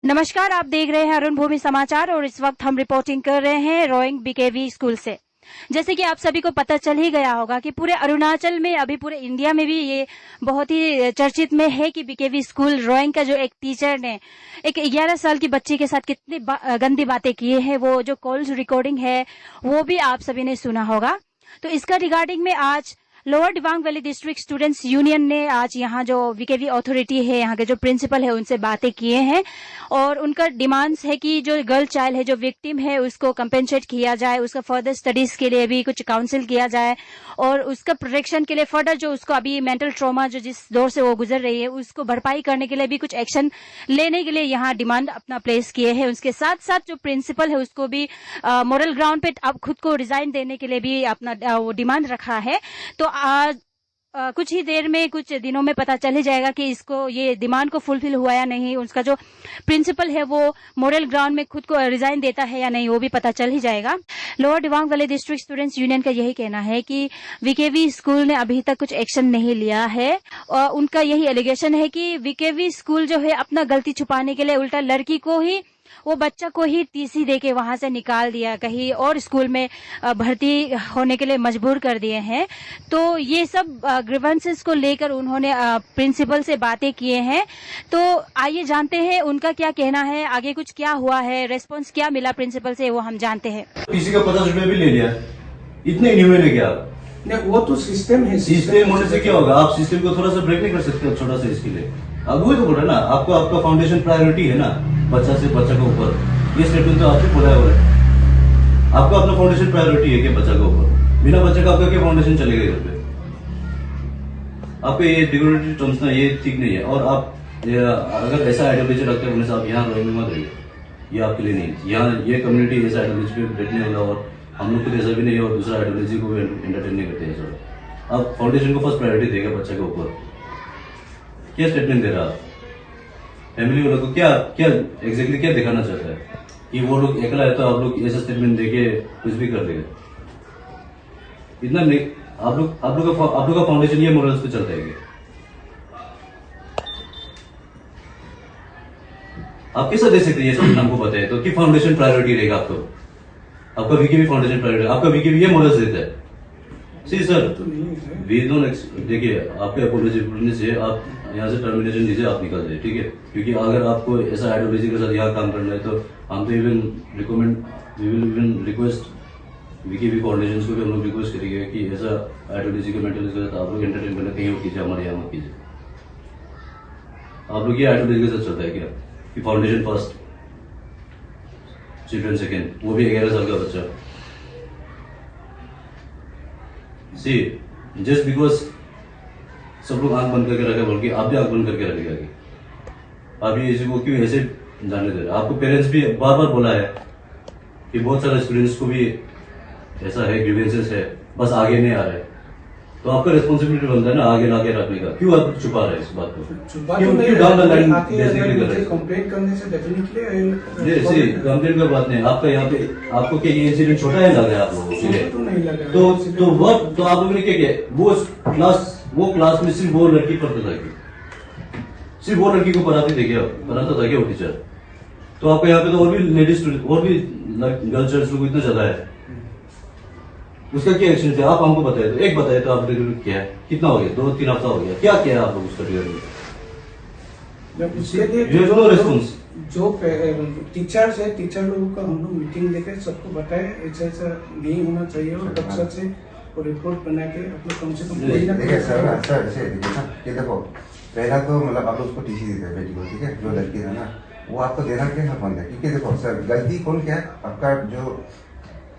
नमस्कार, आप देख रहे हैं अरुण भूमि समाचार और इस वक्त हम रिपोर्टिंग कर रहे हैं रोइंग बीकेवी स्कूल से। जैसे कि आप सभी को पता चल ही गया होगा कि पूरे अरुणाचल में, अभी पूरे इंडिया में भी ये बहुत ही चर्चित में है कि बीकेवी स्कूल रोइंग का जो एक टीचर ने एक 11 साल की बच्ची के साथ कितनी गंदी बातें की है, वो जो कॉल्स रिकॉर्डिंग है वो भी आप सभी ने सुना होगा। तो इसका रिगार्डिंग में आज lower Dibang valley district students union ने आज यहाँ जो बीकेवी अथॉरिटी है, यहाँ के जो प्रिंसिपल है, उनसे बातें किए हैं और उनका डिमांड्स है कि जो गर्ल चाइल्ड है, जो विक्टिम है, उसको कंपेंसेट किया जाए, उसका फर्दर स्टडीज के लिए भी कुछ काउंसिल किया जाए और उसका प्रोटेक्शन के लिए फर्दर जो उसको अभी मेंटल ट्रॉमा जो जिस दौर से वो गुजर रही है उसको भरपाई करने के लिए भी कुछ एक्शन लेने के लिए यहाँ डिमांड अपना प्लेस किए हैं। उसके साथ साथ जो प्रिंसिपल है उसको भी मोरल ग्राउंड पे अब खुद को रिजाइन देने के लिए भी अपना वो डिमांड रखा है। तो आज कुछ ही देर में, कुछ दिनों में पता चल ही जाएगा कि इसको ये डिमांड को फुलफिल हुआ या नहीं। उसका जो प्रिंसिपल है वो मोरल ग्राउंड में खुद को रिजाइन देता है या नहीं, वो भी पता चल ही जाएगा। Lower Dibang valley district students union का यही कहना है कि बीकेवी स्कूल ने अभी तक कुछ एक्शन नहीं लिया है और उनका यही एलिगेशन है कि बीकेवी स्कूल जो है अपना गलती छुपाने के लिए उल्टा लड़की को ही, वो बच्चा को ही टीसी देके वहां से निकाल दिया, कहीं और स्कूल में भर्ती होने के लिए मजबूर कर दिए हैं। तो ये सब ग्रीवेंसेस को लेकर उन्होंने प्रिंसिपल से बातें किए हैं। तो आइए जानते हैं उनका क्या कहना है, आगे कुछ क्या हुआ है, रेस्पॉन्स क्या मिला प्रिंसिपल से, वो हम जानते हैं। किसी का 50 रुपया भी ले लिया, इतने इन्यूमेंट है क्या? नहीं, वो तो सिस्टम है। सिस्टम होने से क्या होगा? आप सिस्टम को थोड़ा सा ब्रेक नहीं कर सकते? छोटा सा इसके लिए अब वही तो बोल रहे ना, आपको आपका फाउंडेशन प्रायोरिटी है ना, बच्चा से बच्चा के ऊपर। ये स्टेटमेंट तो आपसे बोला है, आपका अपना फाउंडेशन प्रायोरिटी है क्या बच्चा के ऊपर? बिना बच्चे का आपका क्या फाउंडेशन चलेगा इधर पे? आपके ये डिग्रेडेटरी टर्म्स ना, ये ठीक नहीं है। और आप अगर ऐसा आइडियोलॉजी रखते हैं आप यहाँ रोइंग में मत रहिए, ये आपके लिए नहीं है। यहाँ ये कम्युनिटी ऐसा आइडियोलॉजी पे बैठने वाला, और हम लोग को ऐसा भी नहीं है और दूसरा आइडियोलॉजी को भी एंटरटेन नहीं करते हैं सर। आप फाउंडेशन को फर्स्ट प्रायोरिटी देगा बच्चे के ऊपर। क्या स्टेटमेंट दे रहा आप फैमिली वालों को? क्या क्या एग्जैक्टली क्या दिखाना चाहता है कि वो लोग अकेला है तो आप लोग ऐसा स्टेटमेंट देके कुछ भी कर देगा? इतना नहीं। आप लोग का फाउंडेशन ये मोरल्स पे चलता है क्या? आप कैसा दे सकते हैं ये स्टेटमेंट हमको बताए तो कि फाउंडेशन प्रायोरिटी रहेगा आपको? आपका वीके भी फाउंडेशन प्रायोरिटी, आपका वीके भी ये मोरल्स देता है? सी सर, वी डोंट, देखिए आपके अपोलोजी से आप यहाँ से टर्मिनेशन दीजिए, आप निकल जाइए, ठीक है? क्योंकि अगर आपको ऐसा आइडियोलॉजी के साथ यहाँ काम करना है तो हम तो even we will even request VKB foundation को भी हम लोग रिक्वेस्ट करेंगे कि ऐसा आइडियोलॉजी के मेंटलिटी के साथ आप लोग एंटरटेन करना कहीं और कीजिए, हमारे यहाँ मत कीजिए। आप लोग ये आइडियोलॉजी के साथ चलता है क्या कि फाउंडेशन फर्स्ट, चिल्ड्रन सेकेंड, वो भी 11 साल का बच्चा? सी जस्ट बिकॉज सब लोग आंख बंद करके रखे, बल्कि आप भी आंख बंद करके रखेगा। आप ये को क्यों ऐसे जाने दे रहे? आपको पेरेंट्स भी बार बार बोला है कि बहुत सारे स्टूडेंट्स को भी ऐसा है, ग्रीवेंसेस है, बस आगे नहीं आ रहे। तो आपका रिस्पॉन्सिबिलिटी बनता है ना आगे लाके रखने का। क्यों आप छुपा रहे हैं इस बात को? क्यों डाउन द लाइन बेसिकली कर रहे हैं? कंप्लेंट करने से डेफिनेटली कंप्लेंट का बात नहीं। आपका यहाँ पे आपको क्या ये इंसिडेंट छोटा है लग रहा है आप लोगों के लिए? तो नहीं लगा। तो आप लोगों ने क्या किया? वो क्लास में सिर्फ वो लड़की पढ़ता था क्या? सिर्फ वो लड़की को पढ़ाते थे क्या? पढ़ाता था क्या वो टीचर? तो आपको यहाँ पे तो और भी लेडीज स्टूडेंट, और भी गर्ल्स स्टूडेंट्स लोग इतना ज्यादा है, उसका क्या एक्शन थे? आप हमको बताए तो, एक बताए तो आपने क्या है? कितना हो गया? 2-3 हफ्ता हो गया, क्या किया आप लोग उसका ट्रिगर? रेस्पॉन्स जो टीचर्स है, टीचर लोगों का हम लोग मीटिंग लेकर सबको बताए ऐसा ऐसा नहीं होना चाहिए और बच्चा से रिपोर्ट बना के अपने कम से कम देखिए सर ऐसे देखिए ना कि देखो, पहला तो मतलब आप लोग उसको टीसी देते हैं बेटी को, ठीक है? जो लड़की है ना, वो आपको देना क्या हक बनता है? क्योंकि देखो सर, गलती कौन क्या है? आपका जो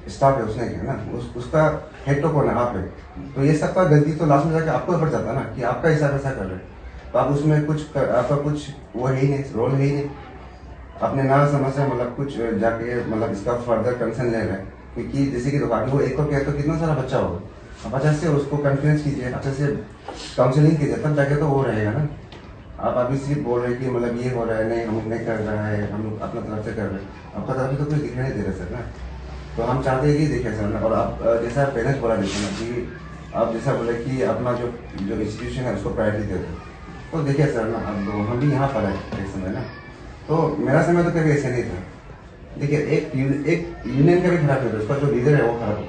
स्टाफ है उसने किया ना, उसका हेड तो कौन है? आप है। तो ये सबका गलती तो लास्ट में जाके आपको पड़ जाता है ना कि आपका हिसाब ऐसा कर रहे हैं, तो आप उसमें कुछ आपका कुछ वो है ही नहीं, रोल है ही नहीं। आपने ना समझ मतलब कुछ जाके मतलब इसका फर्दर कंसर्न ले रहे हैं, क्योंकि जैसे कि दुकान वो एक को क्या तो कितना सारा बच्चा होगा, आप अच्छा से उसको कन्फ्रेंस कीजिए, अच्छे से काउंसलिंग कीजिए, तब जाके तो वो रहेगा ना। आप अभी सिर्फ बोल रहे हैं कि मतलब ये हो रहा है, नहीं हम नहीं कर रहा है, हम लोग अपना तरफ से कर रहे हैं, आपका तरफ से तो कोई दिखाई दे रहा सर ना। तो हम चाहते हैं कि देखिए सर ना, और आप जैसा पेरेंट्स बोला देखिए ना कि आप जैसा बोले कि अपना जो इंस्टीट्यूशन है उसको प्रायोरिटी दे दो, तो देखिए सर ना, अब हम भी यहाँ पर है एक समय ना, तो मेरा समय तो कभी ऐसे नहीं था। देखिए एक यूनियन का भी खराब है, उसका जो लीडर है वो खराब है।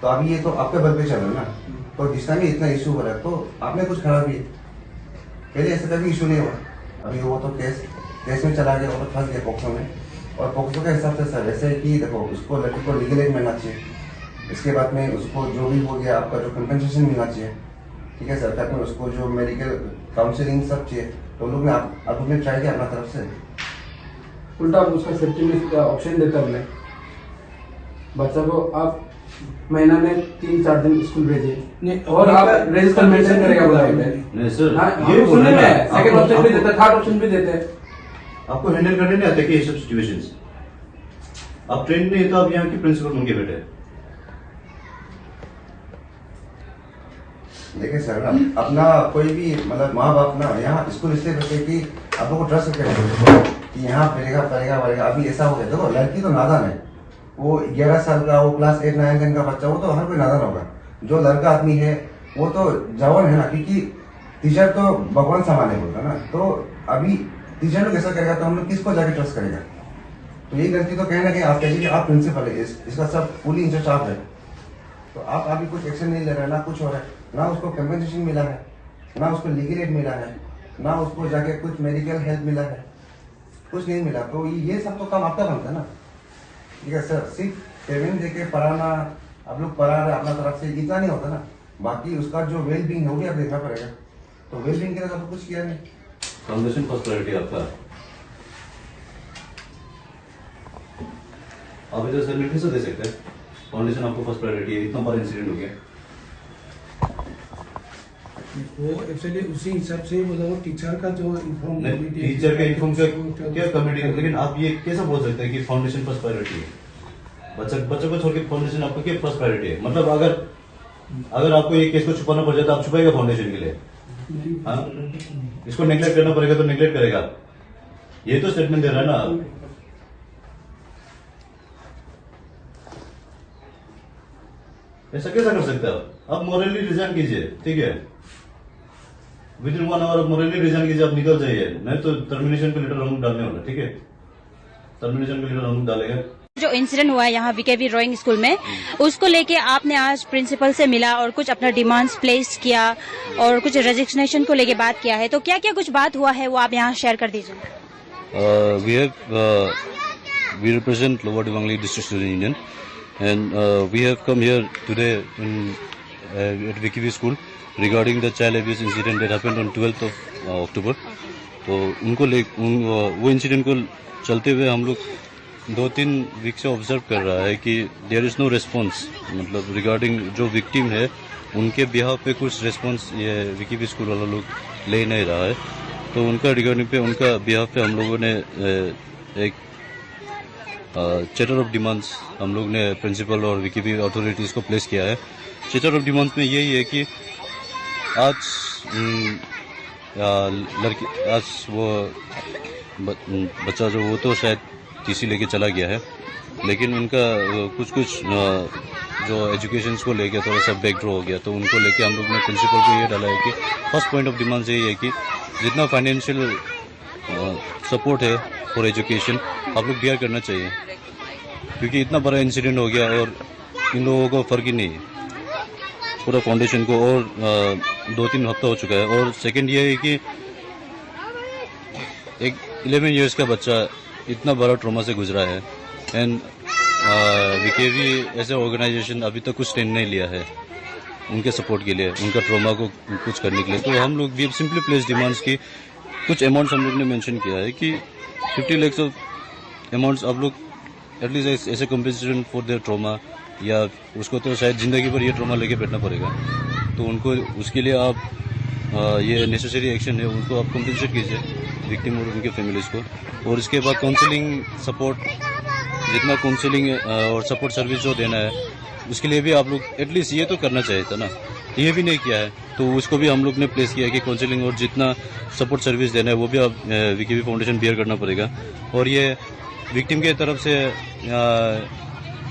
तो अभी ये तो आपके बल पे चल रहा है ना, तो जिस टाइम इतना इशू हो रहा है तो आपने कुछ खराब ही, पहले ऐसा कभी इशू नहीं हुआ। अभी वो तो केस में चला गया, वो तो फंस गया पॉक्सो में, और पॉक्सो के हिसाब से सर ऐसे है कि देखो उसको लड़की को लीगल एड मिलना चाहिए, इसके बाद में उसको जो भी हो गया आपका जो कंपनसेशन मिलना चाहिए, ठीक है। सरकार में उसको जो मेडिकल काउंसलिंग सब चाहिए, तो लोग ने आप लोग ने ट्राई किया अपना तरफ से। उल्टा उसका सेफ्टी में ऑप्शन देता हमने, बच्चा को आप महीना में 3-4 दिन स्कूल भेजिए और आप रजिस्टर मेंशन करेगा बोला हमने। नहीं सर, ये ये सुनने बोलना में है, सेकंड ऑप्शन भी आपको- देते हैं, थर्ड ऑप्शन भी देते हैं। आपको हैंडल करने नहीं आते कि ये सब सिचुएशंस? आप ट्रेन नहीं तो आप यहाँ के प्रिंसिपल बन के बैठे। देखिए सर ना, अपना कोई भी मतलब माँ बाप ना यहाँ स्कूल इसलिए बैठे कि आप लोग को ट्रस्ट करें कि यहाँ पढ़ेगा। अभी ऐसा हो गया, देखो लड़की तो नादान है, वो 11 साल का, वो क्लास 8, 9, 10 का बच्चा, वो तो हर कोई नादान होगा। जो लड़का आदमी है वो तो जवान है ना, क्योंकि टीचर तो भगवान सामान्य बोलता है ना। तो अभी टीचर लोग ऐसा करेगा तो हम लोग किसको जाके ट्रस्ट करेगा? तो ये गलती तो कहीं ना कहीं आप कहिए कि आप प्रिंसिपल है, इसका सब फुली इंचार्ज आप है, तो आप अभी कुछ एक्शन नहीं ले रहे, ना कुछ हो रहा है, ना उसको कंपनसेशन मिला है, ना उसको लीगल एड मिला है, ना उसको जाके कुछ मेडिकल हेल्प मिला है, कुछ नहीं मिला। तो ये सब तो काम आपका बनता है ना, ठीक है सर। सिर्फ पेमेंट देके पढ़ाना, आप लोग पढ़ा रहे अपना तरफ से, इतना नहीं होता ना। बाकी उसका जो वेल बींग है वो भी आप देखना पड़ेगा। तो वेल बींग के लिए तो कुछ किया नहीं। फाउंडेशन फर्स्ट प्रायोरिटी आपका। आप इधर सर मीटिंग से दे सकते हैं, फाउंडेशन आपको फर्स्ट प्रायोरिटी है, इतना बड़ा इंसिडेंट हो गया। वो एक्चुअली उसी हिसाब से बोला, वो टीचर का जो इन्फॉर्म नहीं, टीचर का इन्फॉर्म का क्या कमेटी, लेकिन आप ये कैसे बोल सकते हैं कि फाउंडेशन फर्स्ट प्रायोरिटी है? बच्चे को छोड़ के फाउंडेशन आपको क्या फर्स्ट प्रायोरिटी है? मतलब अगर आपको ये केस को छुपाना पड़ जाए तो आप छुपाएगा फाउंडेशन के लिए? हाँ, इसको नेग्लेक्ट करना पड़ेगा तो नेग्लेक्ट करेगा। ये तो स्टेटमेंट दे रहा है ना आप। ऐसा कैसा कर सकते हैं आप मोरली रिजाइन कीजिए, ठीक है, विद इन 1 आवर आप मोरली रिजाइन कीजिए, आप निकल जाइए, नहीं तो टर्मिनेशन का लेटर हम डालने वाला, ठीक है, टर्मिनेशन का लेटर हम डालेगा। जो इंसिडेंट हुआ है यहाँ वीकेवी रोइंग स्कूल में, उसको लेके आपने आज प्रिंसिपल से मिला और कुछ अपना डिमांड्स प्लेस किया और कुछ रेजिग्नेशन को लेके बात किया है, तो क्या क्या कुछ बात हुआ है वो आप यहाँ शेयर कर दीजिए। We represent Lower Devangli District Student Union, and we have come here today at Vikivi School regarding the child abuse incident that happened on 12th of October. तो वो इंसिडेंट को चलते हुए हम लोग 2-3 वीक से ऑब्जर्व कर रहा है कि देयर इज नो रिस्पॉन्स, मतलब रिगार्डिंग जो विक्टिम है उनके बिहाफ पे कुछ रिस्पॉन्स ये विकिवी स्कूल वाला लोग ले नहीं रहा है। तो उनका रिगार्डिंग पे, उनका बिहाफ पे हम लोगों ने एक चैटर ऑफ डिमांड्स हम लोग ने प्रिंसिपल और विकिवी अथॉरिटीज को प्लेस किया है। चैटर ऑफ डिमांड्स में यही है कि आज वो बच्चा जो वो तो शायद टीसी लेके चला गया है, लेकिन उनका कुछ जो एजुकेशन को लेके थोड़ा सा बैकडॉ हो गया, तो उनको लेके हम लोग ने प्रिंसिपल को ये डाला है कि फर्स्ट पॉइंट ऑफ डिमांड यही है कि जितना फाइनेंशियल सपोर्ट है फॉर एजुकेशन आप लोग बियर करना चाहिए, क्योंकि इतना बड़ा इंसिडेंट हो गया और इन लोगों को फर्क ही नहीं है पूरा फाउंडेशन को, और 2-3 हफ्ता हो चुका है। और सेकंड ये है कि एक 11 इयर्स का बच्चा इतना बड़ा ट्रॉमा से गुजरा है, एंड वीकेवी ऐसे ऑर्गेनाइजेशन अभी तक कुछ स्टैंड नहीं लिया है उनके सपोर्ट के लिए, उनका ट्रॉमा को कुछ करने के लिए। तो हम लोग वी सिंपली प्लेस डिमांड्स की कुछ अमाउंट्स हम लोग ने मेंशन किया है कि 50 lakhs ऑफ अमाउंट्स आप लोग एटलीस्ट ऐसे कंपेंसेशन फॉर देयर ट्रॉमा, या उसको तो शायद जिंदगी भर ये ट्रॉमा लेके बैठना पड़ेगा, तो उनको उसके लिए आप ये नेसेसरी एक्शन है उनको आप कंपेंसेट कीजिए विक्टिम और उनके फैमिलीज को। और इसके बाद काउंसलिंग सपोर्ट, जितना काउंसलिंग और सपोर्ट सर्विस जो देना है उसके लिए भी आप लोग एटलीस्ट ये तो करना चाहिए था ना, ये भी नहीं किया है। तो उसको भी हम लोग ने प्लेस किया कि काउंसलिंग और जितना सपोर्ट सर्विस देना है वो भी आप विकीवी फाउंडेशन बियर करना पड़ेगा। और ये विक्टिम के तरफ से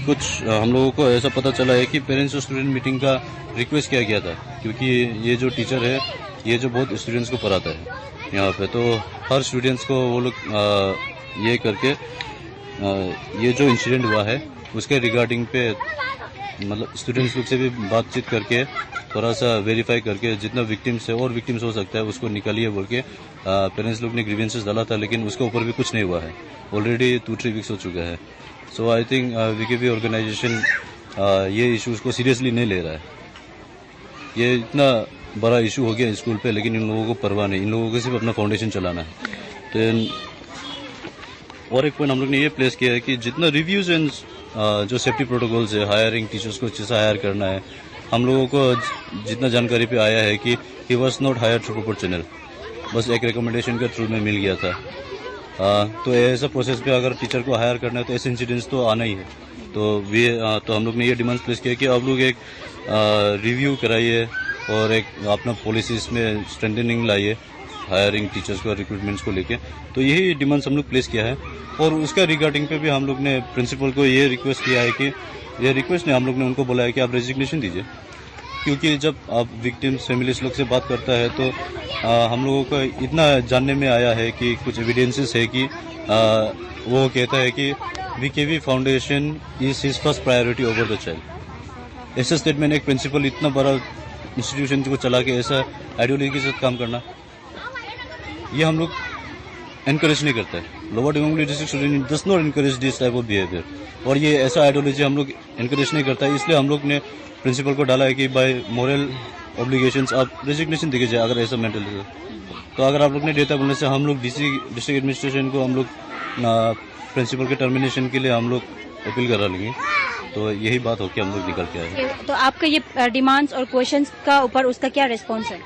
कुछ हम लोगों को ऐसा पता चला है कि पेरेंट्स और स्टूडेंट मीटिंग का रिक्वेस्ट किया गया था, क्योंकि ये जो टीचर है ये जो बहुत स्टूडेंट्स को पढ़ाता है यहाँ पे, तो हर स्टूडेंट्स को वो लोग ये करके ये जो इंसिडेंट हुआ है उसके रिगार्डिंग पे मतलब स्टूडेंट्स लोग से भी बातचीत करके थोड़ा सा वेरीफाई करके जितना विक्टिम्स है और विक्टिम्स हो सकता है उसको निकालिए बोल के पेरेंट्स लोग ने ग्रीवेंसेस डाला था, लेकिन उसके ऊपर भी कुछ नहीं हुआ है। ऑलरेडी 2-3 वीक्स हो चुका है। सो आई थिंक वीकेवी ऑर्गेनाइजेशन ये इशूज़ को सीरियसली नहीं ले रहा है। ये इतना बड़ा इशू हो गया स्कूल पे, लेकिन इन लोगों को परवाह नहीं, इन लोगों को सिर्फ अपना फाउंडेशन चलाना है। तो और एक पॉइंट हम लोग ने ये प्लेस किया है कि जितना रिव्यूज एंड जो सेफ्टी प्रोटोकॉल्स है, हायरिंग टीचर्स को अच्छे से हायर करना है, हम लोगों को जितना जानकारी पे आया है कि he was not hire through proper channel, बस एक रिकमेंडेशन के थ्रू में मिल गया था। तो ऐसा प्रोसेस पे अगर टीचर को हायर करना है तो ऐसे इंसिडेंट्स तो आना ही है। तो हम लोग ने ये डिमांड प्लेस किया कि आप लोग एक रिव्यू कराइए और एक अपना पॉलिसीज में स्ट्रेंथनिंग लाइए हायरिंग टीचर्स को, रिक्रूटमेंट्स को लेके। तो यही डिमांड्स हम लोग प्लेस किया है और उसका रिगार्डिंग पे भी हम लोग ने प्रिंसिपल को ये रिक्वेस्ट किया है कि ये रिक्वेस्ट नहीं, हम लोग ने उनको बोला है कि आप रेजिग्नेशन दीजिए, क्योंकि जब आप विक्टिम्स फैमिलीज लोग से बात करता है तो हम लोगों को इतना जानने में आया है कि कुछ एविडेंसेस है कि वो कहता है कि VKV foundation is his first priority over the child. ऐसा स्टेटमेंट एक प्रिंसिपल इतना बड़ा इंस्टीट्यूशन को चला के ऐसा आइडियोलॉजी के साथ काम करना, ये हम लोग एनकरेज नहीं करते हैं। Lower Dibang district student does not encourage this type of behaviour, और ये ऐसा आइडियोलॉजी हम लोग एनकरेज नहीं करता है। इसलिए हम लोग ने प्रिंसिपल को डाला है कि बाय मोरल ऑब्लिगेशंस आप रेजिग्नेशन दीजिए अगर ऐसा मेंटल है। तो अगर आप लोग ने देता बोलने से हम लोग डिस्ट्रिक्ट एडमिनिस्ट्रेशन को हम लोग प्रिंसिपल के टर्मिनेशन के लिए हम लोग अपील करा लेंगे। तो यही बात होकर हम लोग निकल के आए। तो आपका ये डिमांड्स और क्वेश्चंस का ऊपर उसका क्या रिस्पॉन्स है?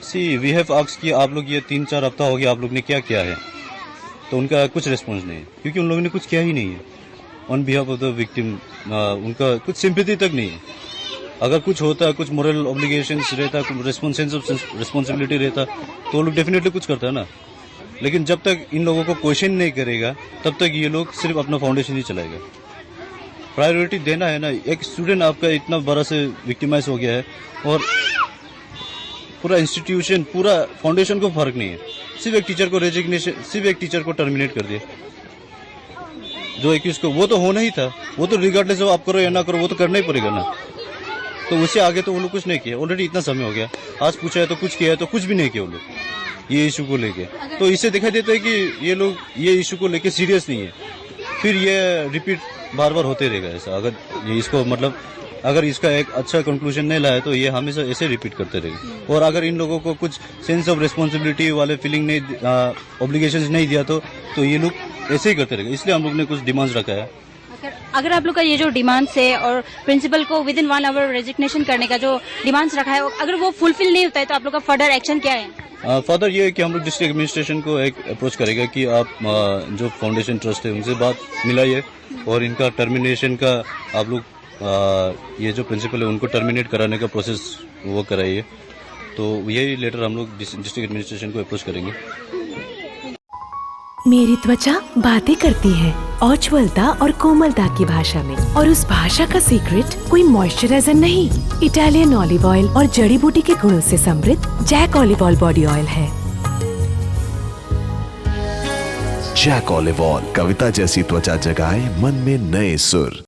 सी वी हैव आस्क्ड कि आप लोग ये 3-4 हफ्ता हो गया आप लोग ने क्या किया है, तो उनका कुछ रिस्पॉन्स नहीं है, क्योंकि उन लोगों ने कुछ किया ही नहीं है on behalf of the victim. उनका कुछ सिंपैथी तक नहीं है। अगर कुछ होता, कुछ मोरल ऑब्लिगेशंस रहता, कुछ सेंस ऑफ रिस्पॉन्सिबिलिटी रहता तो वो लोग डेफिनेटली कुछ करता है ना। लेकिन जब तक इन लोगों को क्वेश्चन नहीं करेगा तब तक ये लोग सिर्फ अपना फाउंडेशन ही चलाएगा। प्रायोरिटी देना है ना। एक स्टूडेंट आपका इतना बड़ा से विक्टिमाइज हो गया है और पूरा इंस्टीट्यूशन, पूरा फाउंडेशन को फर्क नहीं है। सिर्फ एक टीचर को रेजिग्नेशन, सिर्फ एक टीचर को टर्मिनेट कर दिया, जो एक उसको वो तो होना ही था, वो तो रिगार्डलेस आप करो या ना करो वो तो करना ही पड़ेगा ना। तो उससे आगे तो वो लोग कुछ नहीं किया। ऑलरेडी इतना समय हो गया, आज पूछा है तो कुछ किया है तो कुछ भी नहीं किया वो लोग ये इशू को लेके। तो इससे दिखाई देता है कि ये लोग ये इशू को लेके सीरियस नहीं है। फिर ये रिपीट बार बार होते रहेगा ऐसा। अगर ये इसको मतलब अगर इसका एक अच्छा कंक्लूजन नहीं लाया तो ये हमेशा ऐसे रिपीट करते रहेंगे। और अगर इन लोगों को कुछ सेंस ऑफ रिस्पॉन्सिबिलिटी वाले फीलिंग नहीं, ऑब्लिगेशंस नहीं दिया तो ये लोग ऐसे ही करते रहेंगे। इसलिए हम लोग ने कुछ डिमांड्स रखा है। अगर आप लोग का ये जो डिमांड्स है और प्रिंसिपल को विद इन 1 आवर रेजिग्नेशन करने का जो डिमांड्स रखा है, अगर वो फुलफिल नहीं होता है तो आप लोग का फर्दर एक्शन क्या है? फर्दर ये है कि हम लोग डिस्ट्रिक्ट एडमिनिस्ट्रेशन को एक अप्रोच करेगा कि आप जो फाउंडेशन ट्रस्ट है उनसे बात मिलाइए और इनका टर्मिनेशन का आप लोग ये जो प्रिंसिपल है उनको टर्मिनेट कराने का प्रोसेस वो कराइए। तो यही लेटर हम लोग डिस्ट्रिक्ट एडमिनिस्ट्रेशन को अप्रोच करेंगे। मेरी त्वचा बातें करती है औज्ज्वलता और कोमलता की भाषा में, और उस भाषा का सीक्रेट कोई मॉइस्चराइजर नहीं, इटालियन ऑलिव ऑयल और जड़ी बूटी के गुणों से समृद्ध Jack olive oil body oil है। जैक ऑलिव ऑयल कविता जैसी त्वचा जगाए मन में नए सुर।